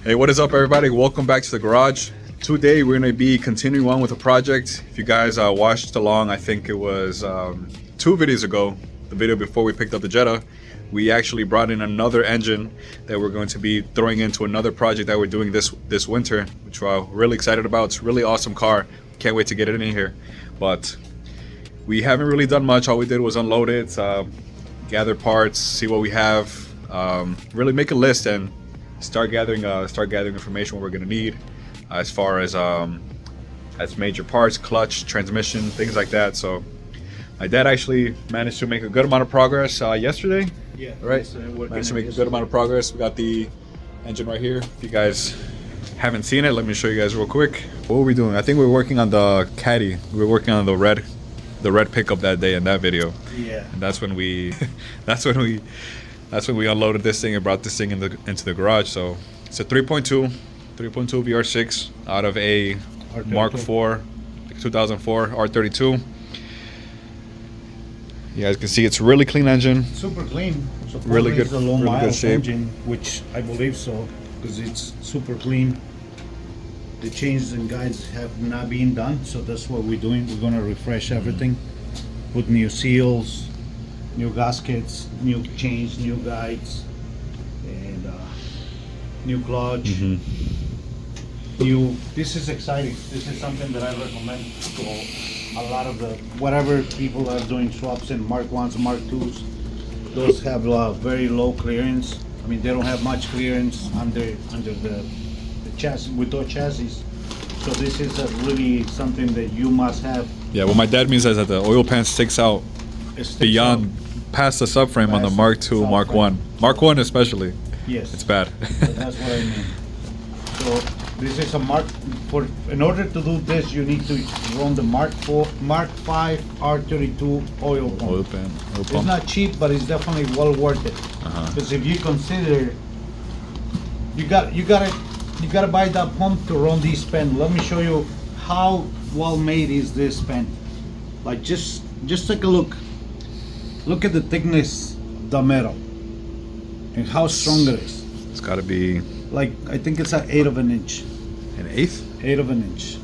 Hey, what is up, everybody? Welcome back to the garage. Today we're going to be continuing on with the project. If you guys watched along, I think it was 2 videos ago, the video before we picked up the Jetta, we actually brought in another engine that we're going to be throwing into another project that we're doing this winter, which we're really excited about. It's a really awesome car. Can't wait to get it in here. But we haven't really done much. All we did was unload it, gather parts, see what we have, really make a list and start gathering information what we're going to need as far as major parts, clutch, transmission, things like that. So my dad actually managed to make a good amount of progress yesterday. Yeah, right. Managed to make a good amount of progress. We got the engine right here. If you guys haven't seen it, let me show you guys real quick. What were we doing? I think we were working on the Caddy. We were working on the red pickup that day in that video. Yeah. And that's when we unloaded this thing and brought this thing into the garage. So it's a 3.2 VR6 out of a R32. Mark IV 2004 R32. You guys can see it's a really clean engine. Super clean. Really good, It's a low really good miles shape. engine, which I believe so, because it's super clean. The changes and guides have not been done, so that's what we're doing. We're gonna refresh everything, put new seals, new gaskets, new chains, new guides, and new clutch. New. This is exciting. This is something that I recommend to a lot of the whatever people are doing swaps in Mark 1s, Mark 2s. Those have very low clearance. I mean, they don't have much clearance under the chassis with those chassis. So this is really something that you must have. Yeah, what my dad means is that the oil pan sticks out It sticks beyond out. past the subframe on the Past Mark the II, Mark subframe. 1. Mark 1 especially. Yes. It's bad. So that's what I mean. So this is a Mark. In order to do this, you need to run the Mark 4, Mark 5 R32 oil pump. Oil pan. Oil It's pump. not cheap, but it's definitely well worth it. Because if you consider, you gotta buy that pump to run this pen. Let me show you how well made is this pen. Like just take a look. Look at the thickness of the metal and how strong it is. It's got to be Like I think it's an 1/8 of an inch. an eighth. 1/8 of an inch,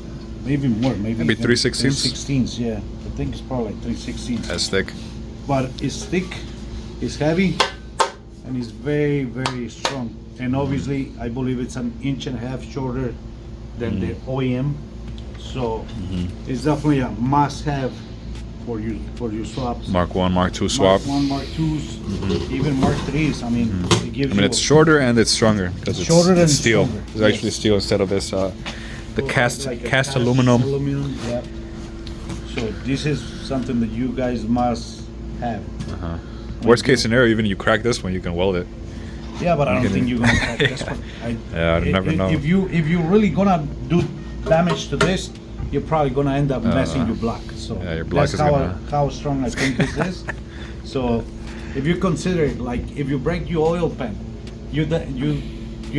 maybe more, maybe Maybe even 3/16? 3/16. Yeah, I think it's probably like 3/16. That's thick. But it's thick, it's heavy, and it's very, very strong. And obviously, I believe it's an 1.5 inches shorter than the OEM. So it's definitely a must-have for your swaps. Mark 1, Mark 2 swap. Mark 1, Mark 2s, even Mark 3s. I mean, it gives I mean, you it's shorter and it's stronger because it's Shorter and steel. stronger, It's actually yes. steel instead of this the cast like a cast aluminum. Yeah. So this is something that you guys must have. Worst case scenario, even you crack this one, you can weld it. Yeah, but I don't can- think you're gonna crack this one. Yeah, I never know. If you really gonna do damage to this, you're probably gonna end up messing your block. So Yeah, your block that's is how gonna- how strong I think this is. So if you consider it, like if you break your oil pan, you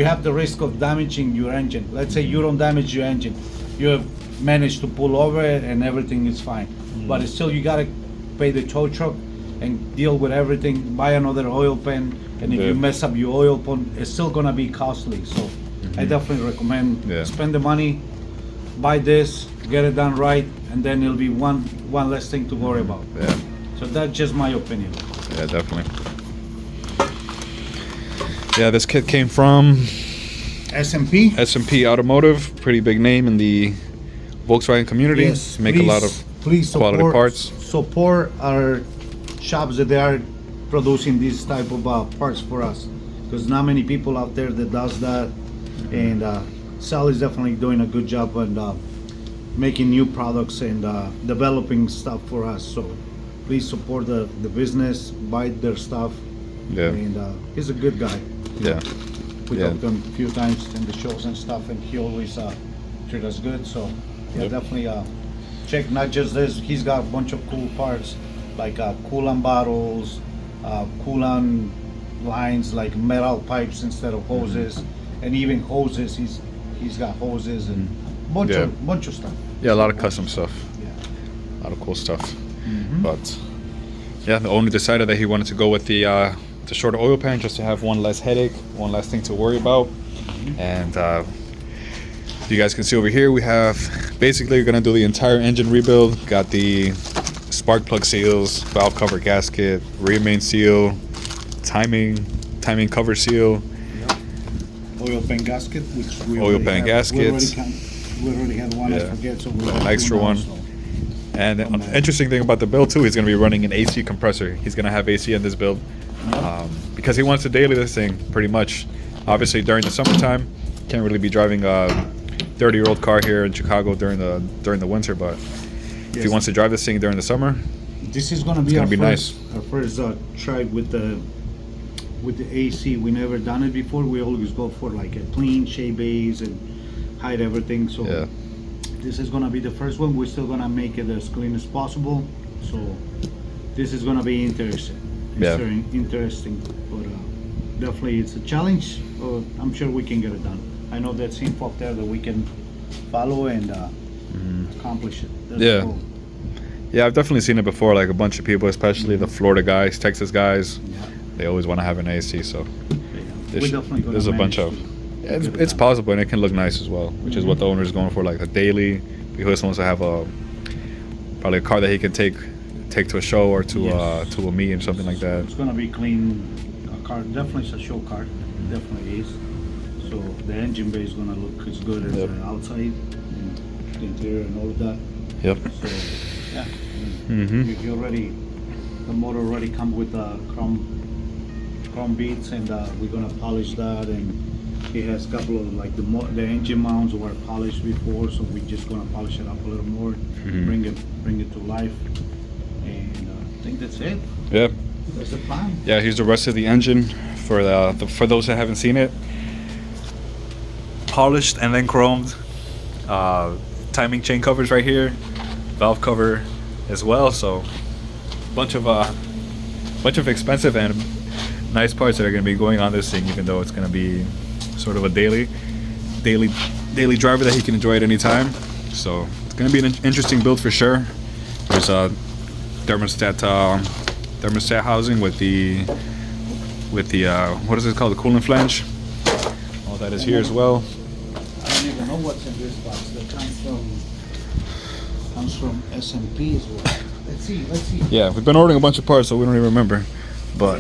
have the risk of damaging your engine. Let's say you don't damage your engine, you have managed to pull over it and everything is fine. But it's still you gotta pay the tow truck and deal with everything, buy another oil pan, and if Yeah. you mess up your oil pump, it's still gonna be costly. So I definitely recommend Yeah. spend the money, buy this, get it done right, and then it'll be one less thing to worry about. Yeah, So that's just my opinion. yeah, definitely. Yeah, this kit came from S&P. S&P Automotive, pretty big name in the Volkswagen community. Yes, Make a lot of please quality parts. Support our shops that they are producing these type of parts for us, because not many people out there that does that. And Sal is definitely doing a good job on making new products and developing stuff for us. So please support the business, buy their stuff. Yeah, And he's a good guy. yeah, We Yeah. talked to him a few times in the shows and stuff, and he always treat us good. So yeah, Yep. definitely check not just this. He's got a bunch of cool parts like coolant bottles, coolant lines, like metal pipes instead of hoses, and even hoses. He's got hoses and bunch of stuff. yeah. A lot of custom stuff, Yeah. a lot of cool stuff. But yeah, the owner decided that he wanted to go with the shorter oil pan just to have one less headache, one less thing to worry about. And you guys can see over here we have basically gonna do the entire engine rebuild. Got the spark plug seals, valve cover gasket, rear main seal, timing cover seal, oil pan gasket, which we oil pan gaskets. We already had one. I forget, so we An extra one. And an interesting thing about the build too, he's going to be running an AC compressor. He's going to have AC in this build because he wants to daily this thing pretty much. Obviously during the summertime, can't really be driving a 30-year-old car here in Chicago during the winter. But if he wants to drive this thing during the summer, this is going to be nice. Our first try with the AC. We never done it before. We always go for like a clean shade base and hide everything. So yeah. This is gonna be the first one. We're still gonna make it as clean as possible. So this is gonna be interesting. Interesting. But definitely it's a challenge. I'm sure we can get it done. I know that info up there that we can follow and accomplish it. That's cool. Yeah, I've definitely seen it before. Like a bunch of people, especially the Florida guys, Texas guys, they always want to have an AC. So there's a bunch of. It's possible, and it can look nice as well, which is what the owner is going for, like a daily. He also wants to have probably a car that he can take to a show or to a meet and something like that. It's gonna be clean. A car, definitely it's a show car. It definitely is. So the engine bay is gonna look as good as the outside, and the interior, and all of that. Yep. So yeah, you already, the motor already come with chrome beads, and we're gonna polish that. And he has a couple of like the engine mounts were polished before, so we're just gonna polish it up a little more, bring it to life, and I think that's it. Yeah. That's the plan. Yeah, here's the rest of the engine for for those that haven't seen it. Polished and then chromed. Timing chain covers right here, valve cover as well. So bunch of expensive and nice parts that are going to be going on this thing, even though it's going to be sort of a daily driver that he can enjoy at any time. So it's going to be an interesting build for sure. There's a thermostat housing with the what is it called, the coolant flange. All that is here as well. I don't even know what's in this box. That comes from S&P as well. Let's see. Yeah, we've been ordering a bunch of parts, so we don't even remember. But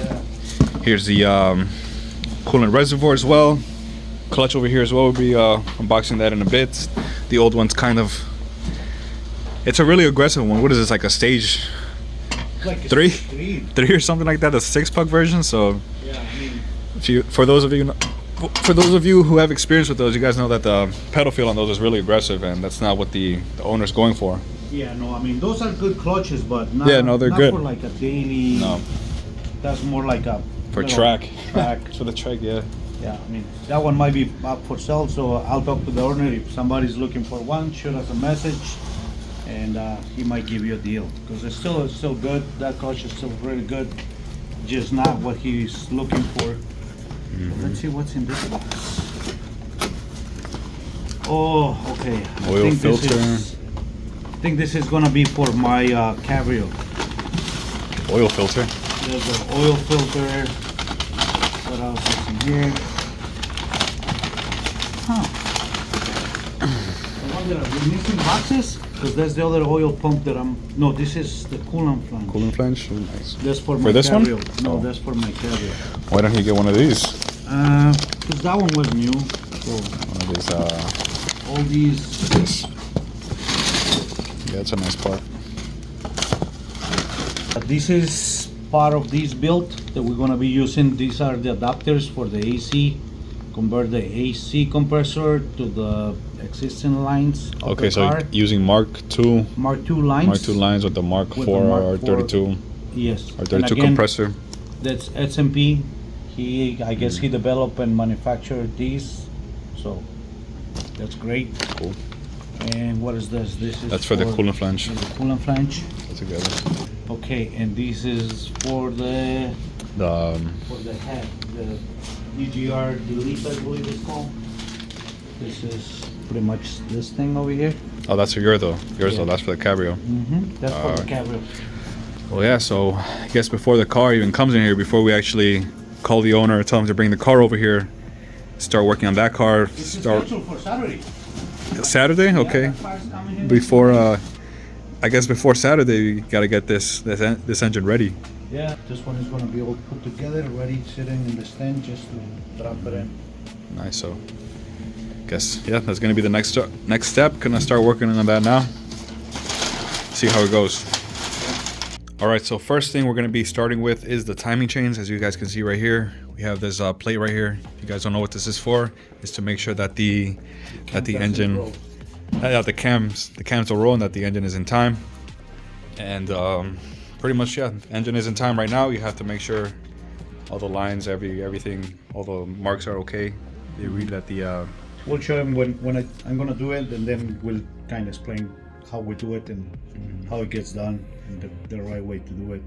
here's the coolant reservoir as well. Clutch over here as well. We'll be unboxing that in a bit. The old one's it's a really aggressive one. What is this, like a stage like 3 or something like that? The 6-puck version. So yeah, I mean, for those of you who have experience with those, you guys know that the pedal feel on those is really aggressive, and that's not what the owner's going for. Yeah, no, I mean those are good clutches, but not, they're not good for like a daily. No, that's more like a for track. For the track, yeah. Yeah, I mean that one might be up for sale, so I'll talk to the owner. If somebody's looking for one, shoot us a message, and he might give you a deal, because it's still good. That clutch is still really good, just not what he's looking for. So let's see what's in this box. Oh, okay. Oil filter. I think this is gonna be for my Cabrio. Oil filter. There's an oil filter. What else is in here? I wonder, are we missing boxes? Because that's the other oil pump that no, this is the coolant flange. Coolant flange? Oh, nice. That's for my this Cabrio. one? No, that's for my Cabrio. Why don't you get one of these? Because that one was new. So one of these, all these. This. Yeah, it's a nice part. This is part of this build that we're going to be using. These are the adapters for the AC. Convert the AC compressor to the existing lines of the car. So using Mark II lines with the Mark IV or 32. Yes. Or 32 compressor. That's S&P. I guess he developed and manufactured these. So that's great. Cool. And what is this? That's for the coolant flange. The coolant flange. Together. Okay, and this is for the head, the EGR delete, I believe it's called. This is pretty much this thing over here. Oh, that's for yours though. Though, that's for the Cabrio. That's for the Cabrio. Well, yeah. So I guess before the car even comes in here, before we actually call the owner or tell him to bring the car over here, start working on that car. It's Start scheduled for Saturday. Saturday, okay. Yeah, that car's coming in. Before, I guess before Saturday, we gotta get this engine ready. Yeah, this one is gonna be all put together, ready, sitting in the stand, just to drop it in. Nice. So, guess yeah, that's gonna be the next step. Gonna start working on that now. See how it goes. All right. So first thing we're gonna be starting with is the timing chains. As you guys can see right here, we have this plate right here. If you guys don't know what this is for, is to make sure that the engine, the cams will roll and that the engine is in time. And pretty much, yeah, engine is in time right now. You have to make sure all the lines, everything, all the marks are okay. They read that the. We'll show him when I'm gonna do it, and then we'll kind of explain how we do it and how it gets done and the right way to do it.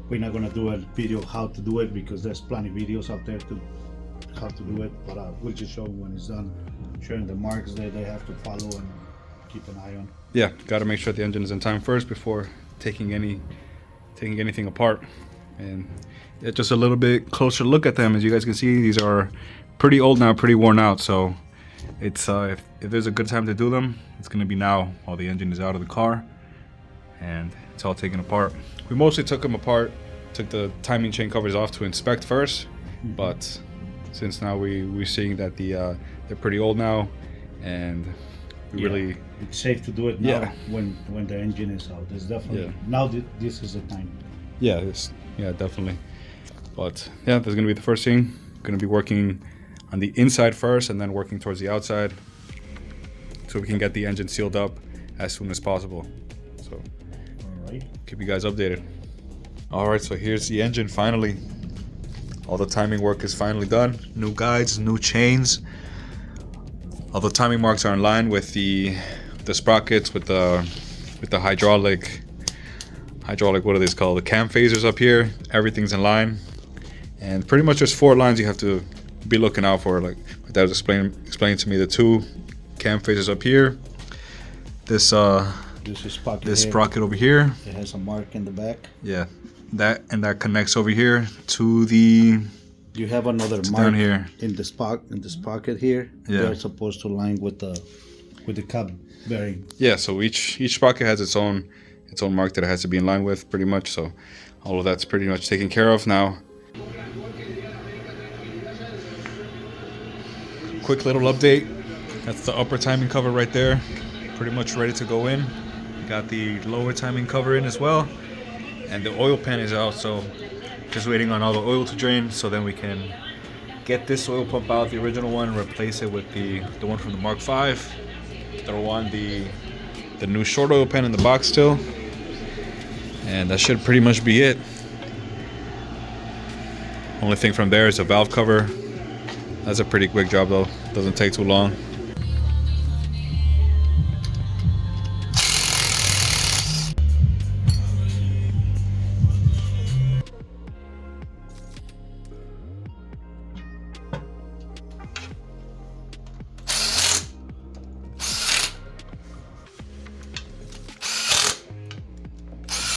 We're not gonna do a video how to do it because there's plenty of videos out there to how to do it, but we'll just show them when it's done, showing the marks that they have to follow and keep an eye on. Yeah, got to make sure the engine is in time first before taking anything apart. And just a little bit closer look at them. As you guys can see, these are pretty old now, pretty worn out. So it's if there's a good time to do them, it's gonna be now while the engine is out of the car and it's all taken apart. We mostly took them apart, took the timing chain covers off to inspect first, but since now we're seeing that they're pretty old now, and we really it's safe to do it now. Yeah. when the engine is out. It's definitely Yeah. now this is the time. Yeah, definitely. But yeah, that's gonna be the first thing. Gonna be working on the inside first, and then working towards the outside, so we can get the engine sealed up as soon as possible. So, All right. keep you guys updated. All right, so here's the engine finally. All the timing work is finally done. New guides, new chains. All the timing marks are in line with the sprockets, with the hydraulic. What are these called? The cam phasers up here. Everything's in line, and pretty much there's 4 lines you have to be looking out for. Like my dad was explaining to me, the 2 cam phasers up here. This sprocket over here. It has a mark in the back. Yeah, that connects over here to the. You have another mark down here in the sprocket here. Yeah. They're supposed to line with the cab bearing. Yeah, so each sprocket has its own mark that it has to be in line with, pretty much. So all of that's pretty much taken care of now. Quick little update. That's the upper timing cover right there, pretty much ready to go in. Got the lower timing cover in as well, and the oil pan is out, so just waiting on all the oil to drain, so then we can get this oil pump out, the original one, replace it with the one from the Mark V. Throw on the new short oil pan in the box still, and that should pretty much be it. Only thing from there is a valve cover. That's a pretty quick job though, doesn't take too long.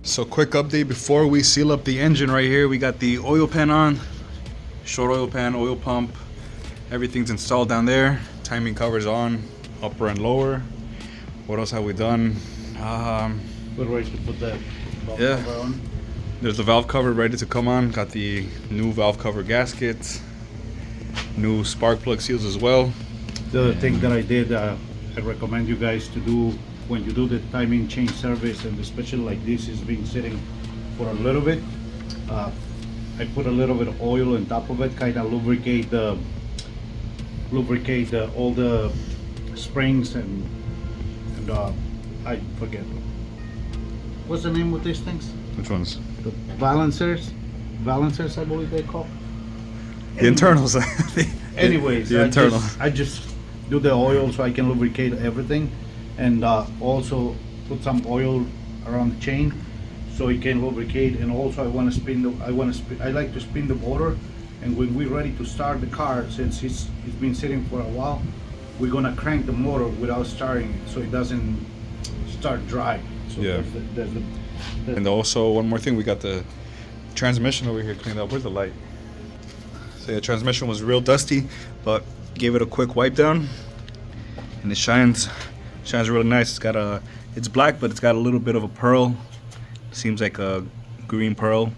So quick update before we seal up the engine right here. We got the oil pan on, short oil pan, oil pump, everything's installed down there. Timing covers on, upper and lower. What else have we done? We're ready to put that valve Yeah. cover on. There's the valve cover ready to come on. Got the new valve cover gaskets, new spark plug seals as well. The other thing that I did, I recommend you guys to do when you do the timing change service, and especially like this is being sitting for a little bit. I put a little bit of oil on top of it, kind of lubricate all the springs and I forget what's the name of these things. Which ones? The balancers, I believe they call. The internals. Anyways, the internal. I just do the oil so I can lubricate everything, and also put some oil around the chain so it can lubricate. And also I like to spin the motor, and when we're ready to start the car, since it's been sitting for a while, we're gonna crank the motor without starting it so it doesn't start dry. So Yeah. there's the And also one more thing, we got the transmission over here cleaned up. Where's the light? So yeah, transmission was real dusty, but gave it a quick wipe down, and it shines really nice. It's black, but it's got a little bit of a pearl. Seems like a green pearl.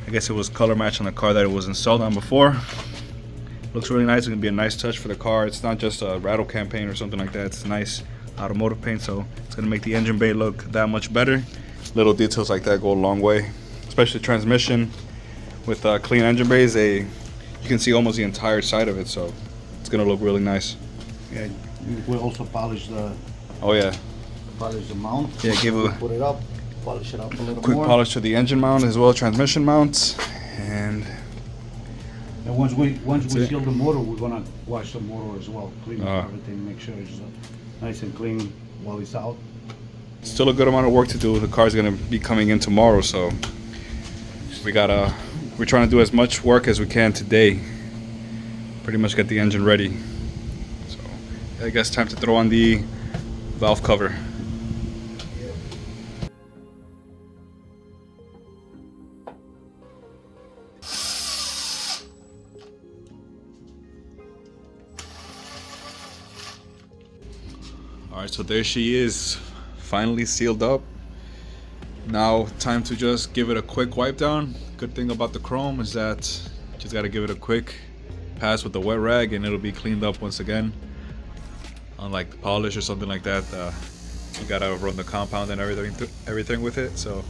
I guess it was color match on the car that it was installed on before. Looks really nice. It's gonna be a nice touch for the car. It's not just a rattle can paint or something like that. It's nice automotive paint, so it's gonna make the engine bay look that much better. Little details like that go a long way, especially transmission. With clean engine bays, you can see almost the entire side of it, so it's gonna look really nice. Yeah, we also polish the mount. Yeah, put it up, polish it up a little quick more. polish to the engine mount as well, transmission mount, and once we seal the motor, we're gonna wash the motor as well, clean everything, make sure it's nice and clean while it's out. Still a good amount of work to do. The car's gonna be coming in tomorrow, so we're trying to do as much work as we can today. Pretty much get the engine ready. So I guess time to throw on the valve cover. Alright, so there she is, finally sealed up. Now time to just give it a quick wipe down. Good thing about the chrome is that you just gotta give it a quick pass with the wet rag and it'll be cleaned up once again. Unlike the polish or something like that, you gotta run the compound and everything with it. So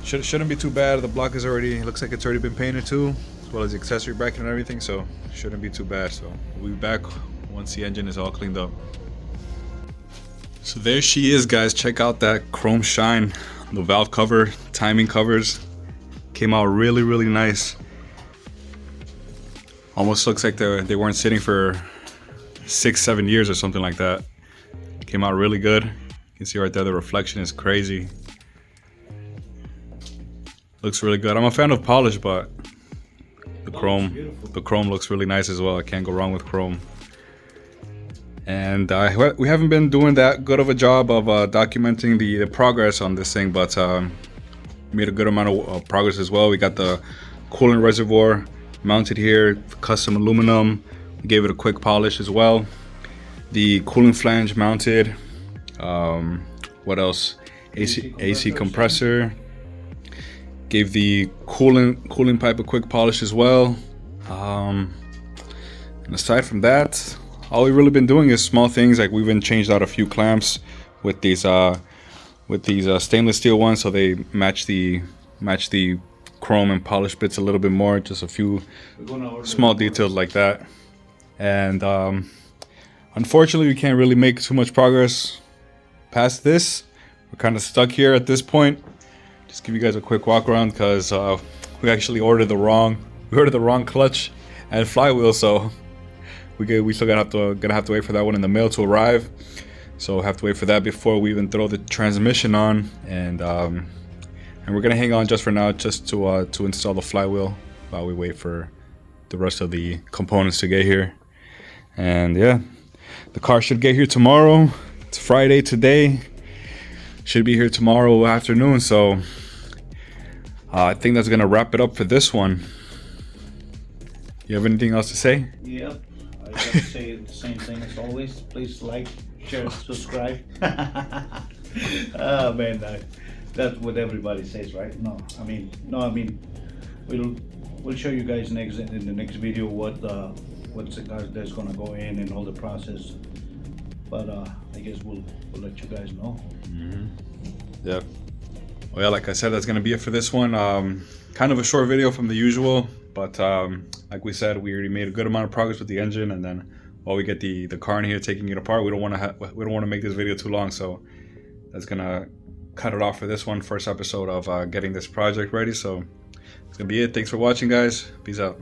shouldn't be too bad. The block is looks like it's already been painted too, as well as the accessory bracket and everything. So shouldn't be too bad. So we'll be back once the engine is all cleaned up. So there she is, guys. Check out that chrome shine. The valve cover, timing covers came out really nice. Almost looks like they weren't sitting for 6-7 years or something like that. Came out really good. You can see right there the reflection is crazy. Looks really good. I'm a fan of polish, but the chrome looks really nice as well. I can't go wrong with chrome. And we haven't been doing that good of a job of documenting the progress on this thing, but made a good amount of progress as well. We got the coolant reservoir mounted here, custom aluminum. We gave it a quick polish as well. The cooling flange mounted. What else? AC compressor. Gave the cooling pipe a quick polish as well. And aside from that, all we've really been doing is small things, like we've been changed out a few clamps with these stainless steel ones, so they match the chrome and polish bits a little bit more. Just a few small details like that. And unfortunately, we can't really make too much progress past this. We're kind of stuck here at this point. Just give you guys a quick walk around because we actually ordered the wrong clutch and flywheel, so we still gonna have to wait for that one in the mail to arrive. So we'll have to wait for that before we even throw the transmission on, and we're gonna hang on just for now, just to install the flywheel while we wait for the rest of the components to get here. And yeah, the car should get here tomorrow. It's Friday today. Should be here tomorrow afternoon. So I think that's gonna wrap it up for this one. You have anything else to say? Yep. I gotta say the same thing as always. Please like, share, subscribe. Oh man, that's what everybody says, right? No, I mean, we'll show you guys in the next video what's the car that's gonna go in and all the process. But I guess we'll let you guys know. Mm-hmm. Yeah. Well, yeah, like I said, that's gonna be it for this one. Kind of a short video from the usual, but like we said, we already made a good amount of progress with the engine, and then while we get the car in here, taking it apart, we don't want to make this video too long, so that's gonna cut it off for this one, first episode of getting this project ready. So it's gonna be it. Thanks for watching, guys. Peace out.